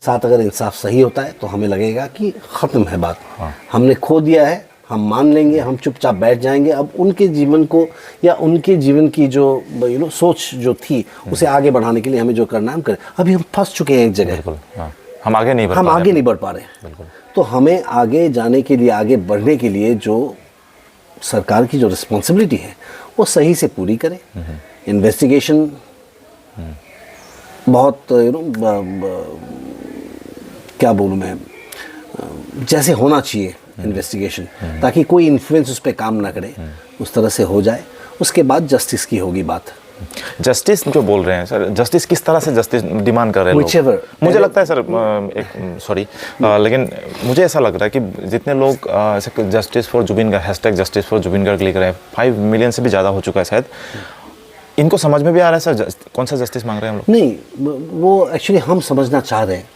साथ अगर इंसाफ सही होता है तो हमें लगेगा कि ख़त्म है बात, हमने खो दिया है, हम मान लेंगे, हम चुपचाप बैठ जाएंगे। अब उनके जीवन को या उनके जीवन की जो सोच जो थी उसे आगे बढ़ाने के लिए हमें जो करना है हम करें। अभी हम फंस चुके हैं एक जगह, जस्टिस जो बोल रहे हैं सर, जस्टिस किस तरह से जस्टिस डिमांड कर रहे हैं लोग? मुझे लगता है सर, लेकिन मुझे ऐसा लग रहा है कि जितने लोग ऐसे justice for Zubeen Garg, #justice for Zubeen Garg लिख रहे हैं, 5 मिलियन से भी ज़्यादा हो चुका है शायद, इनको समझ में भी आ रहा है सर कौन सा जस्टिस मांग रहे हैं हम लोग? नहीं, वो एक्चुअली हम समझना चाह रहे हैं,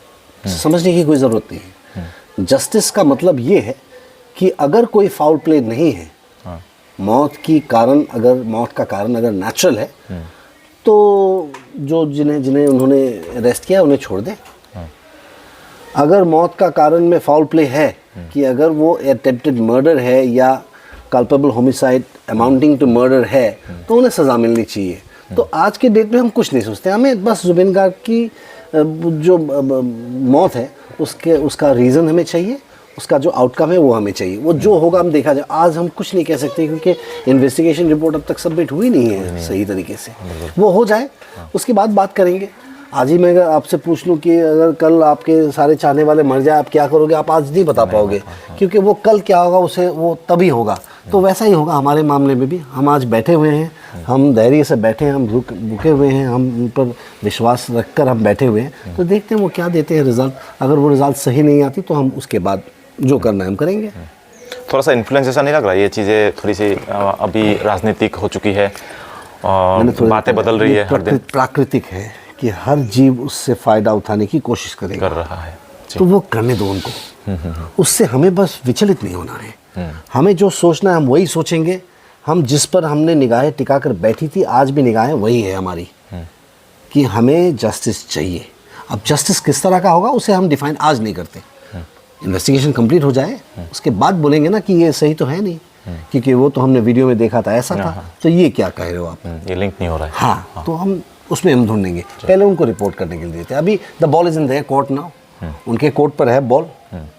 समझने की कोई ज़रूरत नहीं है। जस्टिस का मतलब ये है कि अगर कोई फाउल प्ले नहीं है, मौत का कारण अगर नेचुरल है, तो जो जिन्हें उन्होंने अरेस्ट किया उन्हें छोड़ दें। अगर मौत का कारण में फाउल प्ले है कि अगर वो अटेम्प्टेड मर्डर है या culpable homicide amounting to murder है, तो उन्हें सज़ा मिलनी चाहिए। तो आज के डेट में हम कुछ नहीं सोचते, हमें बस जुबिन गार्ग की जो मौत है उसका रीज़न हमें चाहिए, उसका जो आउटकम है वो हमें चाहिए। वो जो होगा हम देखा जाए। आज हम कुछ नहीं कह सकते क्योंकि इन्वेस्टिगेशन रिपोर्ट अब तक सबमिट हुई नहीं है सही तरीके से। वो हो जाए उसके बाद बात करेंगे। आज ही मैं अगर आपसे पूछ लूँ कि अगर कल आपके सारे चाहने वाले मर जाए, आप क्या करोगे? आप आज नहीं बता पाओगे, क्योंकि वो कल क्या होगा उसे वो तभी होगा। तो वैसा ही होगा हमारे मामले में भी। हम आज बैठे हुए हैं, हम धैर्य से बैठे हैं, हम रुके हुए हैं, हम उन पर विश्वास रखकर हम बैठे हुए हैं। तो देखते हैं वो क्या देते हैं रिज़ल्ट। अगर वो रिज़ल्ट सही नहीं आती तो हम उसके बाद जो करना है हम करेंगे। थोड़ा सा इन्फ्लुएंस ऐसा नहीं लग रहा? ये चीज़ें थोड़ी सी अभी राजनीतिक हो चुकी है, बातें बदल रही है हर दिन। प्राकृतिक है कि हर जीव उससे फ़ायदा उठाने की कोशिश कर रहा है, तो वो करने दो उनको। उससे हमें बस विचलित नहीं होना है। हमें जो सोचना है हम वही सोचेंगे। हम जिस पर हमने निगाहें टिका कर बैठी थी, आज भी निगाहें वही है हमारी, कि हमें जस्टिस चाहिए। अब जस्टिस किस तरह का होगा उसे हम डिफाइन आज नहीं करते। इन्वेस्टिगेशन कंप्लीट हो जाए उसके बाद बोलेंगे ना कि ये सही तो है नहीं, क्योंकि वो तो हमने वीडियो में देखा था, ऐसा था, तो ये क्या कह रहे हो आप? ये लिंक नहीं हो रहा है। हाँ, तो हम उसमें हम ढूंढेंगे। पहले उनको रिपोर्ट करने के लिए देते हैं। अभी the ball is in their court now, उनके कोर्ट पर है बॉल,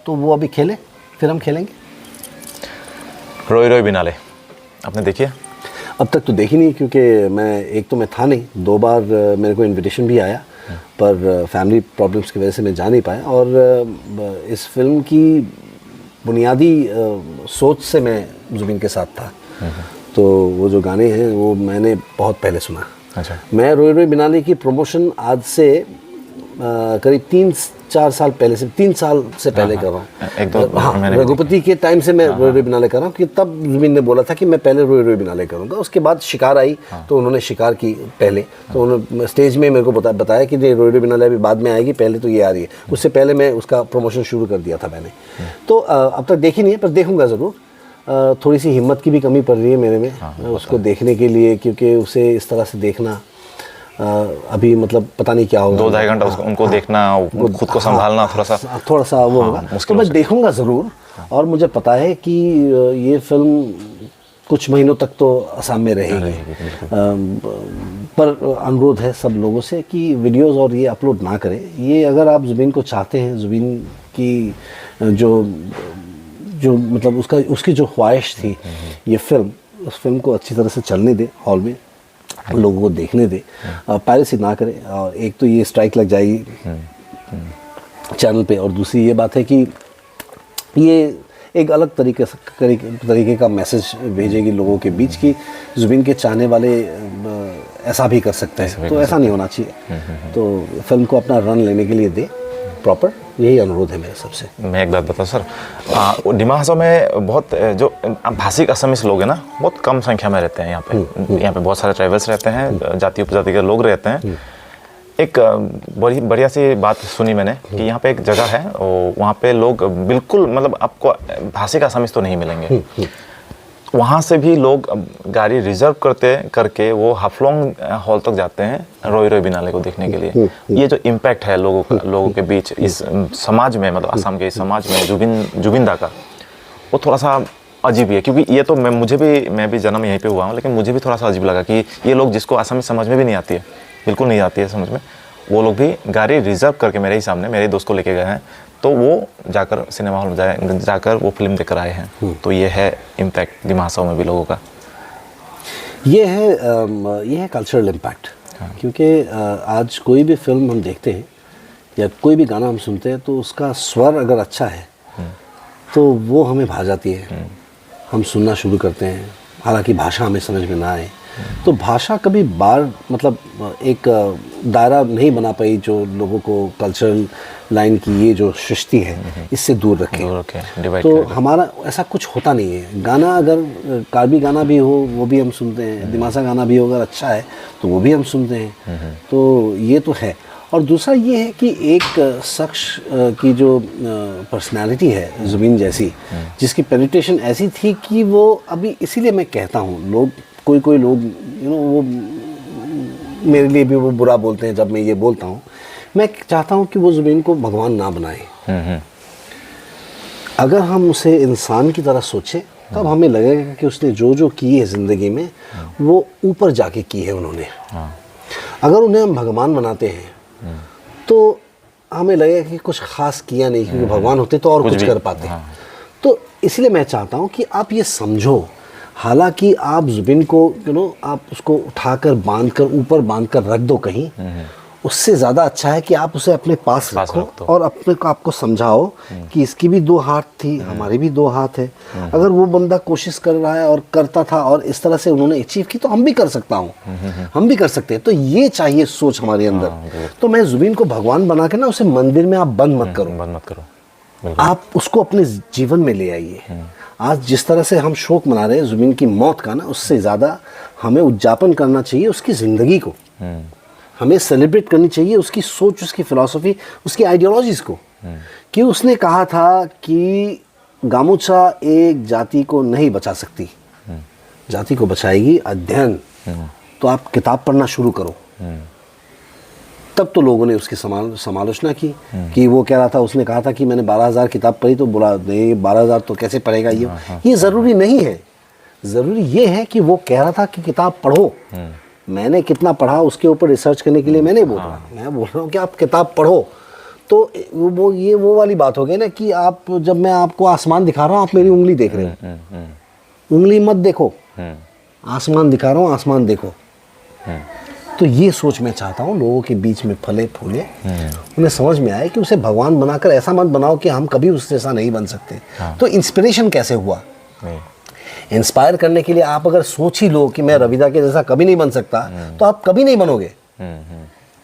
तो वो अभी खेले, फिर हम खेलेंगे। रोई रोई बिनाले आपने देखी है? अब तक तो देखी नहीं, क्योंकि एक तो मैं था नहीं, 2 बार मेरे को इनविटेशन भी आया, पर फैमिली प्रॉब्लम्स की वजह से मैं जा नहीं पाया। और इस फिल्म की बुनियादी सोच से मैं जुबिन के साथ था। तो वो जो गाने हैं वो मैंने बहुत पहले सुना। अच्छा। मैं रोई रोई बिनाले की प्रमोशन आज से करीब 3-4 साल पहले से 3 साल से पहले कर रहा हूँ। रघुपति के टाइम से मैं रोई रोई बिनाले कर रहा हूँ, कि तब जुबिन ने बोला था कि मैं पहले रोई रोई बिनाले करूँगा। उसके बाद शिकार आई, तो उन्होंने शिकार की पहले, तो उन्होंने स्टेज में मेरे को बताया कि रोई रोई बिनाले अभी बाद में आएगी, पहले तो ये आ रही है। उससे पहले मैं उसका प्रमोशन शुरू कर दिया था मैंने। तो अब तक देखी नहीं है, पर देखूँगा ज़रूर। थोड़ी सी हिम्मत की भी कमी पड़ रही है मेरे में उसको देखने के लिए, क्योंकि उसे इस तरह से देखना अभी मतलब पता नहीं क्या होगा। 2-2.5 घंटा उनको देखना, खुद को संभालना थोड़ा सा वो होगा। तो मैं देखूंगा ज़रूर। और मुझे पता है कि ये फिल्म कुछ महीनों तक तो असम में रहेगी। पर अनुरोध है सब लोगों से कि वीडियोस और ये अपलोड ना करें। ये अगर आप जुबिन को चाहते हैं, जुबिन की जो मतलब उसकी जो ख्वाहिश थी, ये फिल्म, उस फिल्म को अच्छी तरह से चलने दे, हॉल में लोगों को देखने दे, पायरेसी ना करें। और एक तो ये स्ट्राइक लग जाएगी चैनल पे, और दूसरी ये बात है कि ये एक अलग तरीके का मैसेज भेजेगी लोगों के बीच कि जुबिन के चाहने वाले ऐसा भी कर सकते हैं, तो ऐसा नहीं होना चाहिए। तो फिल्म को अपना रन लेने के लिए दे प्रॉपर, यही अनुरोध है मेरे सबसे। मैं एक बात बताऊँ सर, डिमा हासाओ में बहुत जो भाषिक असमीज लोग हैं ना, बहुत कम संख्या में रहते हैं यहाँ पे। यहाँ पे बहुत सारे ट्राइबल्स रहते हैं, जाति उपजाति के लोग रहते हैं। एक बड़ी बढ़िया सी बात सुनी मैंने कि यहाँ पे एक जगह है, वहाँ पे लोग बिल्कुल मतलब आपको भाषिक असमीज तो नहीं मिलेंगे, वहाँ से भी लोग गाड़ी रिजर्व करके वो हाफलोंग हॉल तक जाते हैं रोई रोई बिनाले को देखने के लिए। ये जो इम्पैक्ट है लोगों के बीच इस समाज में, मतलब असम के इस समाज में जुबिन का, वो थोड़ा सा अजीब है। क्योंकि ये तो मैं भी जन्म यहीं पे हुआ हूँ, लेकिन मुझे भी थोड़ा सा अजीब लगा कि ये लोग जिसको असम में समझ में भी नहीं आती है, बिल्कुल नहीं आती है समझ में, वो लोग भी गाड़ी रिजर्व करके मेरे ही सामने मेरे दोस्त को लेके गए हैं, तो वो जाकर सिनेमा हॉल में जाकर वो फिल्म देख कर आए हैं। तो ये है इम्पैक्ट दिमा हसाओ में भी लोगों का। ये है कल्चरल इम्पैक्ट। क्योंकि आज कोई भी फिल्म हम देखते हैं या कोई भी गाना हम सुनते हैं तो उसका स्वर अगर अच्छा है तो वो हमें भा जाती है, हम सुनना शुरू करते हैं, हालांकि भाषा हमें समझ में ना आए। तो भाषा कभी मतलब एक दायरा नहीं बना पाई जो लोगों को कल्चरल लाइन की ये जो सृष्टि है इससे दूर रखे। तो हमारा ऐसा कुछ होता नहीं है। गाना अगर कार्बी गाना भी हो वो भी हम सुनते हैं, दिमासा गाना भी हो अगर अच्छा है तो वो भी हम सुनते हैं। तो ये तो है। और दूसरा ये है कि एक शख्स की जो पर्सनालिटी है ज़ुबिन जैसी, जिसकी पेनिट्रेशन ऐसी थी कि वो अभी, इसीलिए मैं कहता हूँ, लोग कोई लोग वो मेरे लिए भी वो बुरा बोलते हैं जब मैं ये बोलता हूँ। मैं चाहता हूँ कि वो ज़ुबिन को भगवान ना बनाए। अगर हम उसे इंसान की तरह सोचें तब हमें लगेगा कि उसने जो की है ज़िंदगी में वो ऊपर जाके की है उन्होंने। अगर उन्हें हम भगवान बनाते हैं तो हमें लगेगा कि कुछ ख़ास किया नहीं, क्योंकि भगवान होते तो और कुछ कर पाते। तो इसलिए मैं चाहता हूँ कि आप ये समझो, हालांकि आप ज़ुबिन को आप उसको उठाकर ऊपर बांधकर रख दो कहीं, उससे ज़्यादा अच्छा है कि आप उसे अपने पास रखो और आपको समझाओ कि इसकी भी दो हाथ थी, हमारी भी दो हाथ है। अगर वो बंदा कोशिश कर रहा है और करता था और इस तरह से उन्होंने अचीव की तो हम भी कर हम भी कर सकते हैं। तो ये चाहिए सोच हमारे अंदर। तो मैं ज़ुबिन को भगवान बना के ना उसे मंदिर में आप बंद मत करो, आप उसको अपने जीवन में ले आइए। आज जिस तरह से हम शोक मना रहे हैं ज़ुबिन की मौत का ना, उससे ज़्यादा हमें उद्यापन करना चाहिए उसकी ज़िंदगी को। हमें सेलिब्रेट करनी चाहिए उसकी सोच, उसकी फिलॉसफी, उसकी आइडियोलॉजीज़ को। कि उसने कहा था कि गामुछा एक जाति को नहीं बचा सकती, जाति को बचाएगी अध्ययन। तो आप किताब पढ़ना शुरू करो। तब तो लोगों ने उसकी समालोचना की कि वो कह रहा था, उसने कहा था कि मैंने 12,000 किताब पढ़ी, तो बोला नहीं 12,000 तो कैसे पढ़ेगा ये ज़रूरी नहीं है। ज़रूरी ये है कि वो कह रहा था कि किताब पढ़ो। मैंने कितना पढ़ा उसके ऊपर रिसर्च करने के लिए मैं नहीं बोल रहा, मैं बोल रहा हूँ कि आप किताब पढ़ो। तो वो वाली बात हो गई ना कि आप, जब मैं आपको आसमान दिखा रहा हूँ आप मेरी उंगली देख रहे हो, उंगली मत देखो, आसमान दिखा रहा हूँ आसमान देखो। तो ये सोच मैं चाहता हूँ लोगों के बीच में फले फूले, उन्हें समझ में आए कि उसे भगवान बनाकर ऐसा मत बनाओ कि हम कभी उस जैसा नहीं बन सकते। तो इंस्पिरेशन कैसे हुआ? इंस्पायर करने के लिए आप अगर सोच ही लो कि मैं रविदा के जैसा कभी नहीं बन सकता, तो आप कभी नहीं बनोगे।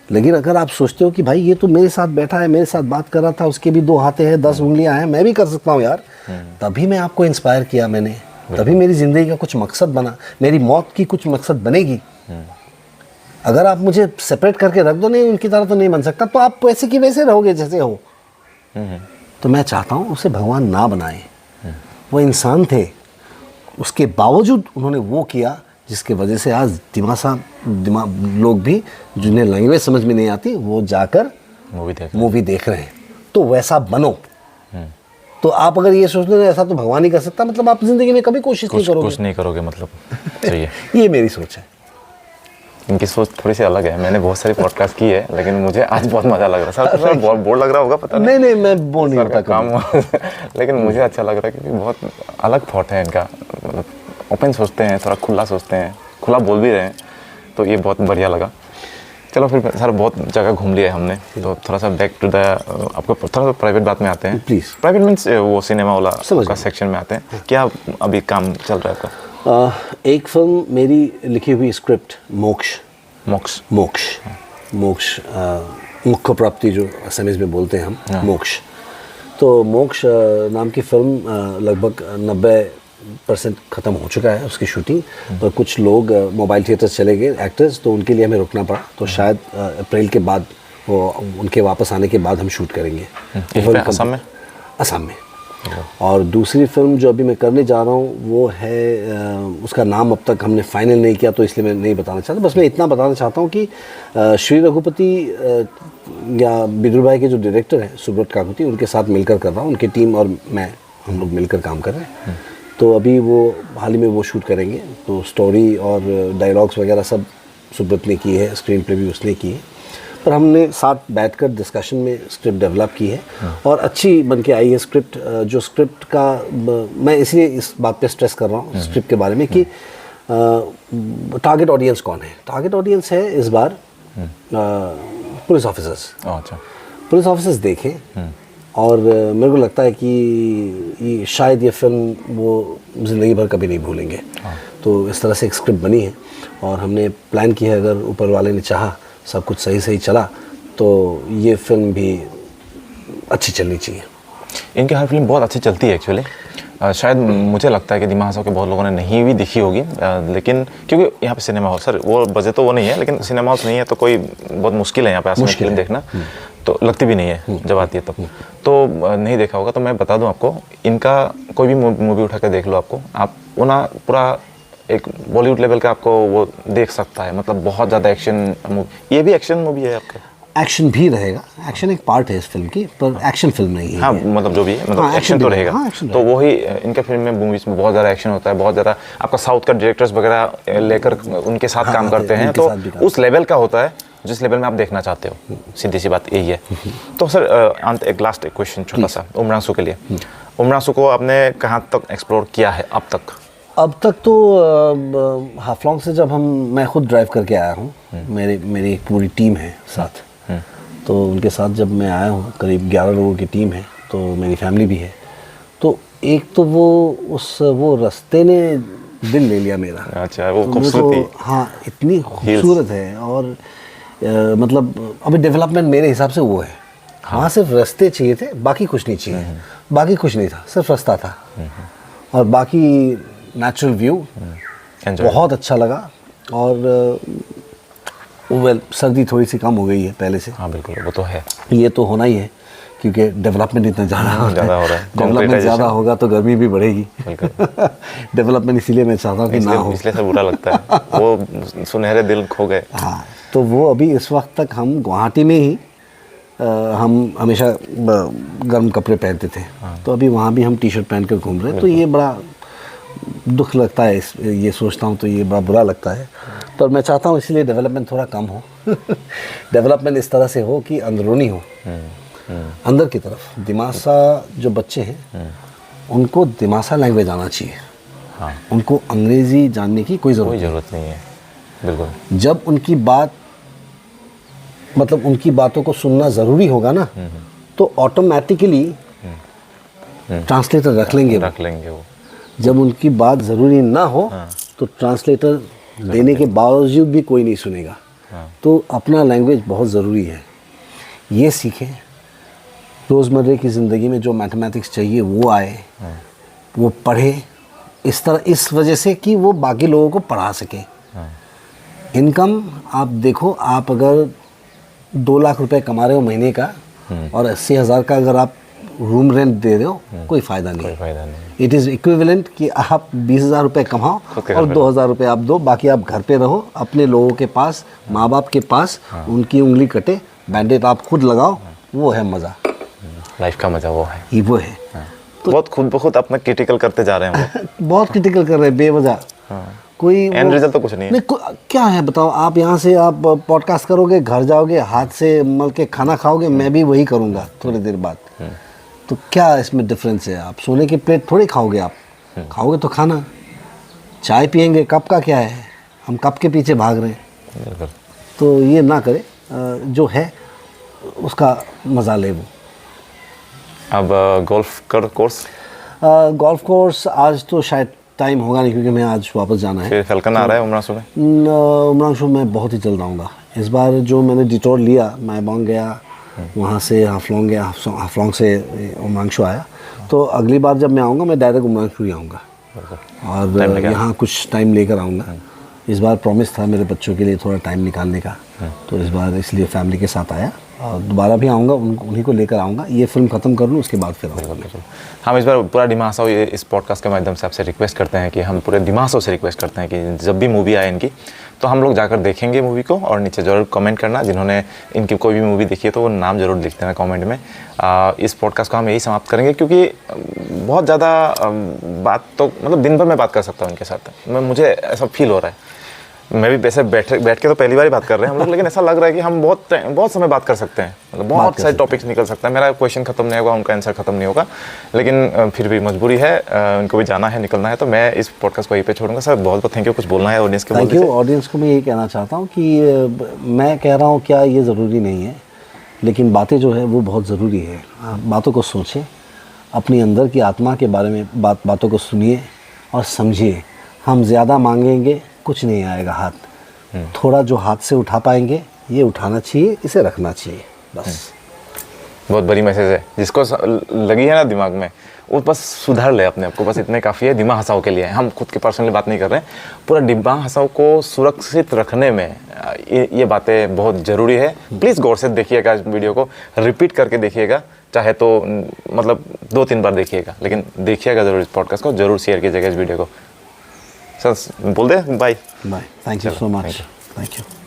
लेकिन अगर आप सोचते हो कि भाई ये तो मेरे साथ बैठा है, मेरे साथ बात कर रहा था, उसके भी 2 हाथे हैं, 10 उंगलियां हैं, मैं भी कर सकता हूँ यार, तभी मैं आपको इंस्पायर किया मैंने, तभी मेरी ज़िंदगी का कुछ मकसद बना, मेरी मौत की कुछ मकसद बनेगी। अगर आप मुझे सेपरेट करके रख दो, नहीं उनकी तरह तो नहीं बन सकता, तो आप वैसे की वैसे रहोगे जैसे हो। तो मैं चाहता हूँ उसे भगवान ना बनाए। वो इंसान थे, उसके बावजूद उन्होंने वो किया जिसकी वजह से आज लोग भी जिन्हें लैंग्वेज समझ में नहीं आती वो जाकर मूवी देख रहे हैं। तो वैसा बनो। तो आप अगर ये सोच लो ऐसा तो भगवान ही कर सकता, मतलब आप जिंदगी में कभी कोशिश नहीं करोगे मतलब। सही है। ये मेरी सोच है। इनकी सोच थोड़ी सी अलग है। मैंने बहुत सारी पॉडकास्ट की है, लेकिन मुझे आज बहुत मजा लग रहा है। सर बहुत बोर लग रहा होगा, पता नहीं। नहीं मैं बोर नहीं होता काम लेकिन मुझे अच्छा लग रहा है क्योंकि बहुत अलग थॉट है इनका। मतलब ओपन सोचते हैं, थोड़ा खुला सोचते हैं, खुला बोल भी रहे हैं, तो ये बहुत बढ़िया लगा। चलो फिर सर बहुत जगह घूम लिया हमने, तो थोड़ा सा बैक टू द आपको थोड़ा सा प्राइवेट बात में आते हैं। प्लीज़। प्राइवेट मीन्स वो सिनेमा वाला का सेक्शन में आते हैं। क्या अभी काम चल रहा है आपका? एक फिल्म मेरी लिखी हुई स्क्रिप्ट, मोक्ष मुख्य प्राप्ति जो असमीज में बोलते हैं हम, मोक्ष। तो मोक्ष नाम की फिल्म लगभग 90% ख़त्म हो चुका है उसकी शूटिंग, पर कुछ लोग मोबाइल थिएटर चले गए एक्टर्स, तो उनके लिए हमें रुकना पड़ा। तो शायद अप्रैल के बाद वो उनके वापस आने के बाद हम शूट करेंगे। असम में? असम में। और दूसरी फिल्म जो अभी मैं करने जा रहा हूँ वो है, उसका नाम अब तक हमने फाइनल नहीं किया तो इसलिए मैं नहीं बताना चाहता। बस मैं इतना बताना चाहता हूँ कि श्री रघुपति या बिदुर भाई के जो डायरेक्टर हैं सुब्रत काकुती, उनके साथ मिलकर कर रहा हूँ। उनकी टीम और मैं, हम लोग मिलकर काम कर रहे हैं। तो अभी वो हाल ही में वो शूट करेंगे, तो स्टोरी और डायलॉग्स वगैरह सब सुब्रत ने की है, स्क्रीन प्ले भी उसने की है, पर हमने साथ बैठकर डिस्कशन में स्क्रिप्ट डेवलप की है और अच्छी बन के आई है स्क्रिप्ट। जो स्क्रिप्ट का मैं इसलिए इस बात पे स्ट्रेस कर रहा हूँ स्क्रिप्ट के बारे में कि टारगेट ऑडियंस कौन है। टारगेट ऑडियंस है इस बार पुलिस ऑफिसर्स। अच्छा, पुलिस ऑफिसर्स देखें और मेरे को लगता है कि शायद ये फिल्म वो ज़िंदगी भर कभी नहीं भूलेंगे। तो इस तरह से एक स्क्रिप्ट बनी है और हमने प्लान किया है, अगर ऊपर वाले ने चाहा, सब कुछ सही सही चला, तो ये फिल्म भी अच्छी चलनी चाहिए। इनकी हर फिल्म बहुत अच्छी चलती है एक्चुअली। शायद मुझे लगता है कि दिमाग के बहुत लोगों ने नहीं भी देखी होगी, लेकिन क्योंकि यहाँ पे सिनेमा हॉल, सर वो बजे तो वो नहीं है, लेकिन सिनेमा हॉल नहीं है तो कोई बहुत मुश्किल है यहाँ पे असली फिल्म देखना, तो लगती भी नहीं है जब आती है तब। तो नहीं देखा होगा तो मैं बता दूं आपको, इनका कोई भी मूवी उठा के देख लो, आप वो ना पूरा एक बॉलीवुड लेवल का आपको वो देख सकता है। मतलब बहुत ज़्यादा एक्शन मूवी, ये भी एक्शन मूवी है आपका? एक्शन भी रहेगा, एक्शन एक पार्ट है इस फिल्म की, पर एक्शन फिल्म नहीं है। हाँ, मतलब जो भी है, मतलब एक्शन तो रहेगा। तो वही इनके फिल्म में, मूवीज में बहुत ज़्यादा एक्शन होता है, बहुत ज़्यादा आपका साउथ का डायरेक्टर्स वगैरह लेकर उनके साथ काम करते हैं, तो उस लेवल का होता है जिस लेवल में आप देखना चाहते हो। सीधी सी बात यही है। तो सर अंत एक लास्ट क्वेश्चन छोटा सा उमरांसू के लिए। उमरांसू को आपने कहाँ तक एक्सप्लोर किया है अब तक? अब तक तो हाफलॉन्ग से जब मैं खुद ड्राइव करके आया हूँ, मेरी एक पूरी टीम है साथ, तो उनके साथ जब मैं आया हूँ, करीब 11 लोगों की टीम है, तो मेरी फैमिली भी है। तो एक तो वो रास्ते ने दिल ले लिया मेरा। अच्छा, वो तो खूबसूरती, हाँ, इतनी खूबसूरत है। और मतलब अभी डेवलपमेंट मेरे हिसाब से वो है। वहाँ सिर्फ रास्ते चाहिए थे, बाकी कुछ नहीं चाहिए, बाकी कुछ नहीं था, सिर्फ रास्ता था। और बाकी नेचुरल व्यू बहुत अच्छा लगा। और वेल, सर्दी थोड़ी सी कम हो गई है पहले से। हाँ बिल्कुल, वो तो है, ये तो होना ही है क्योंकि डेवलपमेंट इतना ज़्यादा हो रहा है। डेवलपमेंट ज़्यादा होगा तो गर्मी भी बढ़ेगी। डेवलपमेंट इसीलिए मैं चाहता हूँ कि ना हो, इसलिए से बुरा लगता है। वो सुनहरे दिल खो गए। हाँ, तो वो अभी इस वक्त तक हम गुवाहाटी में ही हम हमेशा गर्म कपड़े पहनते थे। तो अभी वहाँ भी हम टी शर्ट पहन कर घूम रहे हैं। तो ये बड़ा दुख लगता है, ये सोचता हूँ तो ये बड़ा बुरा लगता है। तो मैं चाहता हूँ इसलिए डेवलपमेंट थोड़ा कम हो। डेवलपमेंट इस तरह से हो कि अंदरूनी हो, अंदर की तरफ। दिमासा जो बच्चे हैं उनको दिमासा लैंग्वेज आना चाहिए। हाँ, उनको अंग्रेज़ी जानने की कोई ज़रूरत नहीं है। बिल्कुल, जब उनकी बात, मतलब उनकी बातों को सुनना ज़रूरी होगा ना, तो ऑटोमेटिकली ट्रांसलेटर रख लेंगे वो। जब उनकी बात ज़रूरी ना हो तो ट्रांसलेटर देने के बावजूद भी कोई नहीं सुनेगा। तो अपना लैंग्वेज बहुत ज़रूरी है, ये सीखें। रोज़मर्रे की ज़िंदगी में जो मैथमेटिक्स चाहिए वो आए, वो पढ़े इस तरह, इस वजह से कि वो बाकी लोगों को पढ़ा सके। इनकम आप देखो, आप अगर 2 लाख रुपए कमा रहे हो महीने का और 80,000 का अगर आप रूम रेंट दे रहे हो, कोई फ़ायदा नहीं। इट इज़ इक्विवेलेंट कि आप 20,000 रुपये कमाओ और 2,000 रुपये आप दो, बाकी आप घर पे रहो अपने लोगों के पास, माँ बाप के पास। उनकी उंगली कटे, बैंडेड आप खुद लगाओ, वो है मज़ा। लाइफ का मज़ा वो है, ये वो है। तो बहुत खुद ब खुद अपना क्रिटिकल करते जा रहे हैं। बहुत क्रिटिकल कर रहे हैं बेवजह। कोई एंड रिजल्ट तो कुछ नहीं है। क्या है बताओ? आप यहाँ से आप पॉडकास्ट करोगे, घर जाओगे, हाथ से मल के खाना खाओगे, मैं भी वही करूँगा थोड़ी देर बाद। तो क्या इसमें डिफरेंस है? आप सोने की प्लेट थोड़ी खाओगे, आप खाओगे तो खाना, चाय पियेंगे, कप का क्या है? हम कप के पीछे भाग रहे हैं। तो ये ना करे, जो है उसका मज़ा ले वो। अब गोल्फ का कोर्स? गोल्फ कोर्स आज तो शायद टाइम होगा नहीं, क्योंकि मैं आज वापस जाना है। फिर फैल्कन आ रहा है उमरांसू में? उमरांसू में बहुत ही जल्द आऊँगा। इस बार जो मैंने डिटोर लिया, मैं बांग गया, वहाँ से हाफलॉन्ग गया, हाफलॉन्ग से उमरांसू आया। तो अगली बार जब मैं आऊँगा, मैं डायरेक्ट उमरांसू ही आऊँगा और यहाँ कुछ टाइम लेकर आऊँगा। इस बार प्रॉमिस था मेरे बच्चों के लिए थोड़ा टाइम निकालने का, तो इस बार इसलिए फैमिली के साथ आया और दोबारा भी आऊँगा, उन्हीं को लेकर आऊँगा। ये फिल्म ख़त्म कर लूँ, उसके बाद फिर आऊँगा। हम इस बार पूरा डिमा हसाओ इस पॉडकास्ट के माध्यम से आपसे रिक्वेस्ट करते हैं कि हम पूरे डिमा हसाओ से रिक्वेस्ट करते हैं कि जब भी मूवी आए इनकी, तो हम लोग जाकर देखेंगे मूवी को, और नीचे ज़रूर कमेंट करना। जिन्होंने इनकी कोई भी मूवी देखी है तो वो नाम ज़रूर लिख देना कमेंट में। इस पॉडकास्ट को हम यही समाप्त करेंगे, क्योंकि बहुत ज़्यादा बात तो मतलब दिन भर मैं बात कर सकता हूँ इनके साथ। मुझे ऐसा फील हो रहा है, मैं भी वैसे बैठ के तो पहली बार ही बात कर रहे हैं हम लोग, लेकिन ऐसा लग रहा है कि हम बहुत समय बात कर सकते हैं, मतलब बहुत सारे टॉपिक्स निकल सकता है। मेरा क्वेश्चन खत्म नहीं होगा, उनका आंसर खत्म नहीं होगा, लेकिन फिर भी मजबूरी है, उनको भी जाना है, निकलना है, तो मैं इस पॉडकास्ट को यहीं पे छोड़ूंगा। सर बहुत बहुत थैंक यू। कुछ बोलना है ऑडियंस के? Thank you. ऑडियंस को मैं यही कहना चाहता हूँ कि मैं कह रहा हूँ क्या ये ज़रूरी नहीं है, लेकिन बातें जो है वो बहुत ज़रूरी है। बातों को सोचें, अपनी अंदर की आत्मा के बारे में बातों को सुनिए और समझिए। हम ज़्यादा मांगेंगे कुछ नहीं आएगा हाथ, थोड़ा जो हाथ से उठा पाएंगे ये उठाना चाहिए, इसे रखना चाहिए, बस। बहुत बड़ी मैसेज है, जिसको लगी है ना दिमाग में वो बस सुधार ले अपने आप को, बस इतने काफ़ी है। डिमा हसाओ के लिए हम खुद के पर्सनली बात नहीं कर रहे हैं, पूरा डिमा हसाओ को सुरक्षित रखने में ये बातें बहुत ज़रूरी है। प्लीज़ गौर से देखिएगा इस वीडियो को, रिपीट करके देखिएगा, चाहे तो मतलब 2-3 बार देखिएगा, लेकिन देखिएगा ज़रूर इस पॉडकास्ट को, ज़रूर शेयर कीजिएगा इस वीडियो को। सर बोल दे bye. Bye, thank you so much, thank you.